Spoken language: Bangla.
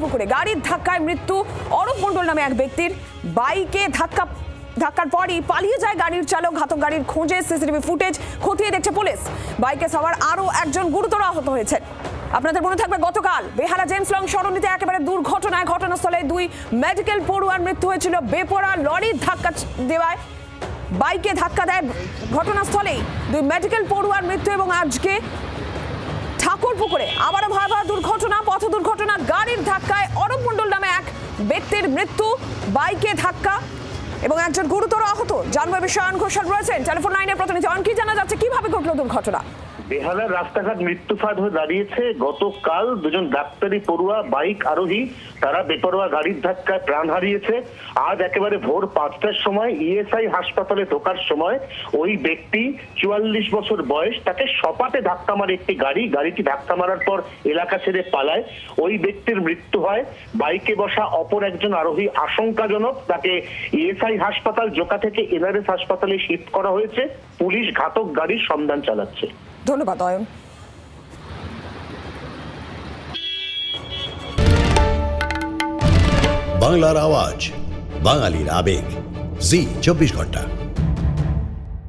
ঠাকুরপুকুরে গাড়ির ধাক্কায় মৃত্যু অরূপ মণ্ডল নামে এক ব্যক্তির। বাইকে ধাক্কার পরই পালিয়ে যায় গাড়ির চালক। ঘাতক গাড়ির খোঁজে সিসিটিভি ফুটেজ খতিয়ে দেখছে পুলিশ। বাইকে সওয়ার আরও একজন গুরুতর আহত হয়েছেন। আপনাদের মনে থাকবে গতকাল বেহালা জেমস লং সরণিতে একেবারে দুর্ঘটনায় ঘটনাস্থলে দুই মেডিকেল পড়ুয়ার মৃত্যু হয়েছিল। বেপরোয়া লরির ধাক্কা দেওয়ায় বাইকে ধাক্কা দেয় ঘটনাস্থলেই দুই মেডিকেল পড়ুয়ার মৃত্যু। এবং আজকে ঠাকুরপুকুরে আবারও ভয়াবহ দুর্ঘটনা, পথ দুর্ঘটনা। গাড়ির ধাক্কায় অরূপ মণ্ডল নামে এক ব্যক্তির মৃত্যু, বাইকে ধাক্কা এবং একজন গুরুতর আহত। জানবো বিষয়ে অয়ন ঘোষাল রয়েছেন টেলিফোন লাইনের প্রতিনিধি। অয়ন, কি জানা যাচ্ছে, কিভাবে ঘটলো দুর্ঘটনা? বেহালার রাস্তাঘাট মৃত্যুফাদ হয়ে দাঁড়িয়েছে। গতকাল দুজন ডাক্তারি পড়ুয়া বাইক আরোহী তারা বেপরোয়া গাড়ির ধাক্কায় প্রাণ হারিয়েছে। আজ একেবারে ভোর 5টার সময় ইএসআই হাসপাতালে ঢোকার সময় ওই ব্যক্তি 44 বছর বয়স, তাকে সপাটে ধাক্কা মারে একটি গাড়িটি ধাক্কা মারার পর এলাকা ছেড়ে পালায়। ওই ব্যক্তির মৃত্যু হয়। বাইকে বসা অপর একজন আরোহী আশঙ্কাজনক, তাকে ইএসআই হাসপাতাল জোকা থেকে এনআরএস হাসপাতালে শিফট করা হয়েছে। পুলিশ ঘাতক গাড়ির সন্ধান চালাচ্ছে। ধন্যবাদ অয়ন। বাংলার আওয়াজ, বাঙালির আবেগ, জি 24 ঘন্টা।